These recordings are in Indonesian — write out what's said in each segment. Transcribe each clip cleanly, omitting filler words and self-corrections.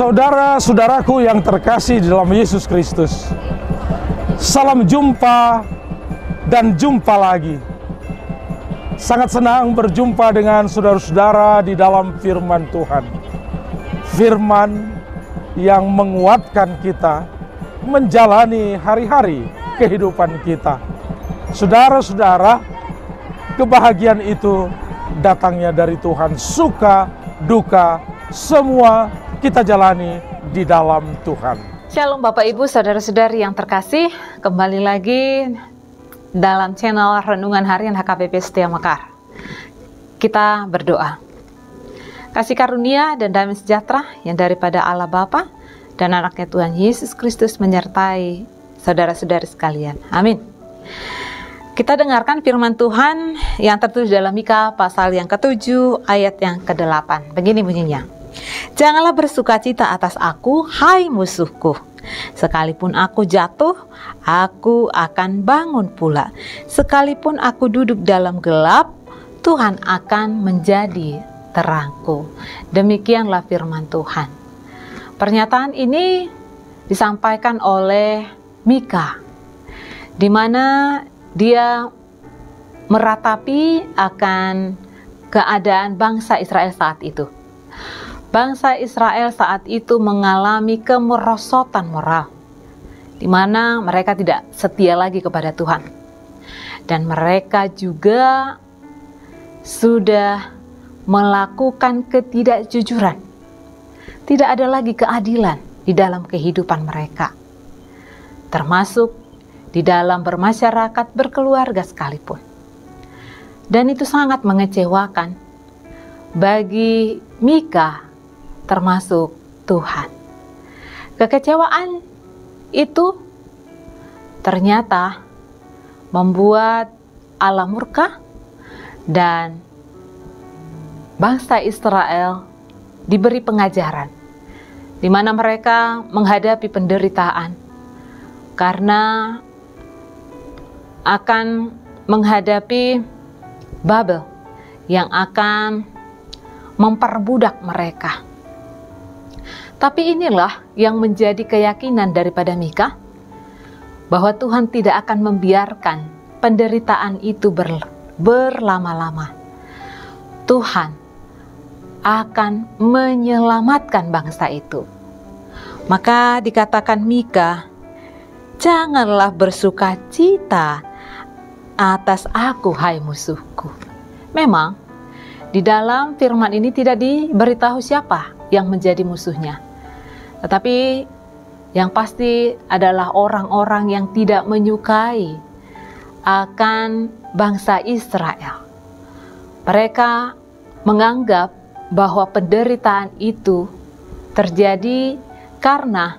Saudara-saudaraku yang terkasih di dalam Yesus Kristus, salam jumpa dan jumpa lagi. Sangat senang berjumpa dengan saudara-saudara di dalam firman Tuhan. Firman yang menguatkan kita menjalani hari-hari kehidupan kita. Saudara-saudara, kebahagiaan itu datangnya dari Tuhan. Suka, duka, semua kita jalani di dalam Tuhan. Shalom Bapak Ibu, saudara-saudari yang terkasih, kembali lagi dalam channel Renungan Harian HKBP Setia Mekar. Kita berdoa. Kasih karunia dan damai sejahtera yang daripada Allah Bapa dan anaknya Tuhan Yesus Kristus menyertai saudara-saudari sekalian. Amin. Kita dengarkan firman Tuhan yang tertulis dalam Mika pasal yang ke-7 ayat yang ke-8. Begini bunyinya. Janganlah bersukacita atas aku, hai musuhku. Sekalipun aku jatuh, aku akan bangun pula. Sekalipun aku duduk dalam gelap, Tuhan akan menjadi terangku. Demikianlah firman Tuhan. Pernyataan ini disampaikan oleh Mika, di mana dia meratapi akan keadaan bangsa Israel saat itu. Bangsa Israel saat itu mengalami kemerosotan moral, di mana mereka tidak setia lagi kepada Tuhan. Dan mereka juga sudah melakukan ketidakjujuran. Tidak ada lagi keadilan di dalam kehidupan mereka, termasuk di dalam bermasyarakat, berkeluarga sekalipun. Dan itu sangat mengecewakan bagi Mika, termasuk Tuhan. Kekecewaan itu ternyata membuat Allah murka dan bangsa Israel diberi pengajaran, di mana mereka menghadapi penderitaan karena akan menghadapi Babel yang akan memperbudak mereka. Tapi inilah yang menjadi keyakinan daripada Mika, bahwa Tuhan tidak akan membiarkan penderitaan itu berlama-lama. Tuhan akan menyelamatkan bangsa itu. Maka dikatakan Mika, janganlah bersukacita atas aku, hai musuhku. Memang di dalam firman ini tidak diberitahu siapa yang menjadi musuhnya. Tetapi yang pasti adalah orang-orang yang tidak menyukai akan bangsa Israel. Mereka menganggap bahwa penderitaan itu terjadi karena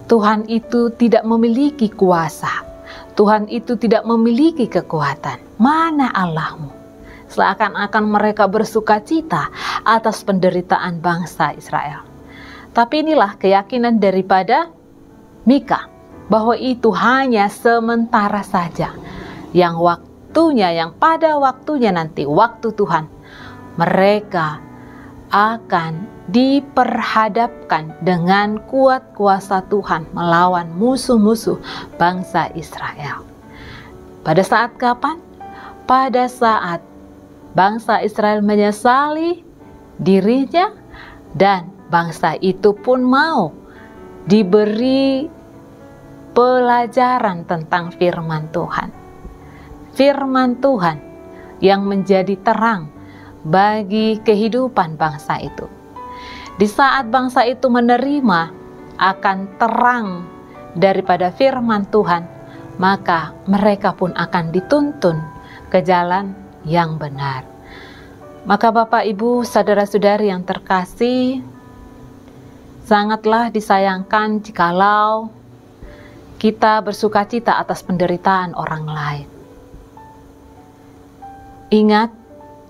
Tuhan itu tidak memiliki kuasa. Tuhan itu tidak memiliki kekuatan. Mana Allahmu? Seakan-akan mereka bersukacita atas penderitaan bangsa Israel. Tapi inilah keyakinan daripada Mika, bahwa itu hanya sementara saja. Yang pada waktunya nanti, waktu Tuhan, mereka akan diperhadapkan dengan kuat kuasa Tuhan melawan musuh-musuh bangsa Israel. Pada saat kapan? Pada saat bangsa Israel menyesali dirinya dan bangsa itu pun mau diberi pelajaran tentang firman Tuhan. Firman Tuhan yang menjadi terang bagi kehidupan bangsa itu. Di saat bangsa itu menerima akan terang daripada firman Tuhan, maka mereka pun akan dituntun ke jalan yang benar. Maka Bapak Ibu, saudara-saudari yang terkasih, sangatlah disayangkan jikalau kita bersukacita atas penderitaan orang lain. Ingat,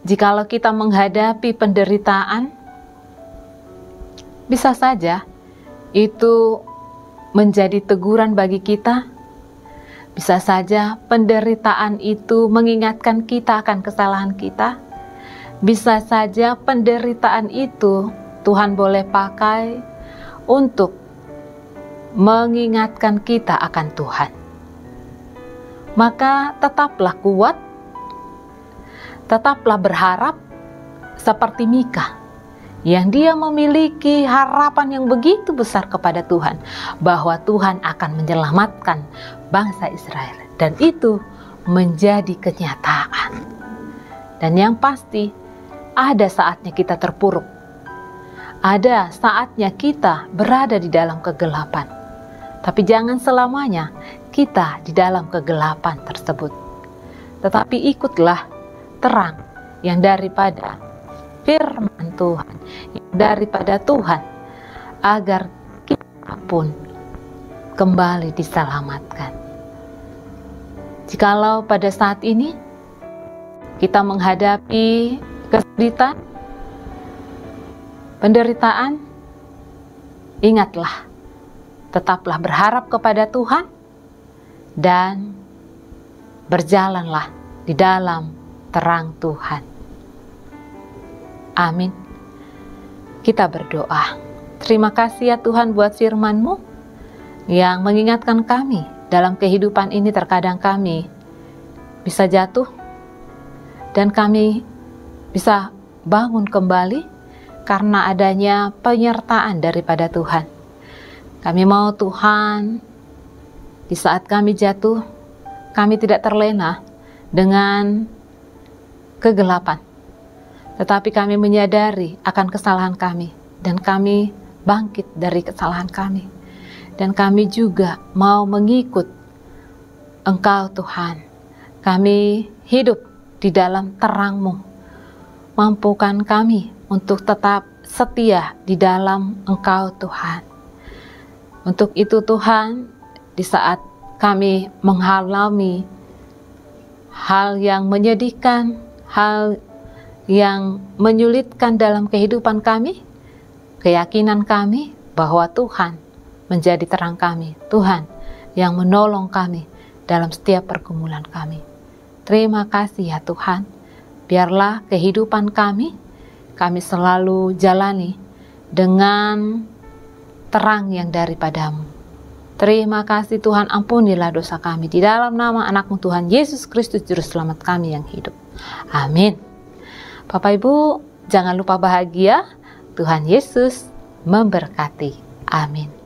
jikalau kita menghadapi penderitaan, bisa saja itu menjadi teguran bagi kita. Bisa saja penderitaan itu mengingatkan kita akan kesalahan kita. Bisa saja penderitaan itu Tuhan boleh pakai untuk mengingatkan kita akan Tuhan. Maka tetaplah kuat, tetaplah berharap seperti Mika, yang dia memiliki harapan yang begitu besar kepada Tuhan, bahwa Tuhan akan menyelamatkan bangsa Israel, dan itu menjadi kenyataan. Dan yang pasti, ada saatnya kita terpuruk, ada saatnya kita berada di dalam kegelapan, tapi jangan selamanya kita di dalam kegelapan tersebut, tetapi ikutlah terang yang daripada firman Tuhan, yang daripada Tuhan, agar kita pun kembali diselamatkan. Jikalau pada saat ini kita menghadapi kesulitan, penderitaan, ingatlah, tetaplah berharap kepada Tuhan dan berjalanlah di dalam terang Tuhan. Amin. Kita berdoa. Terima kasih ya Tuhan buat firman-Mu yang mengingatkan kami dalam kehidupan ini. Terkadang kami bisa jatuh dan kami bisa bangun kembali karena adanya penyertaan daripada Tuhan. Kami mau Tuhan, di saat kami jatuh, kami tidak terlena dengan kegelapan, tetapi kami menyadari akan kesalahan kami, dan kami bangkit dari kesalahan kami. Dan kami juga mau mengikut Engkau Tuhan. Kami hidup di dalam terang-Mu. Mampukan kami untuk tetap setia di dalam Engkau Tuhan. Untuk itu Tuhan, di saat kami mengalami hal yang menyedihkan, hal yang menyulitkan dalam kehidupan kami, keyakinan kami bahwa Tuhan menjadi terang kami, Tuhan yang menolong kami dalam setiap pergumulan kami. Terima kasih ya Tuhan, biarlah kehidupan kami selalu jalani dengan terang yang daripada-Mu. Terima kasih Tuhan, ampunilah dosa kami di dalam nama anak-Mu Tuhan Yesus Kristus Juru Selamat kami yang hidup. Amin. Bapak Ibu, jangan lupa bahagia. Tuhan Yesus memberkati. Amin.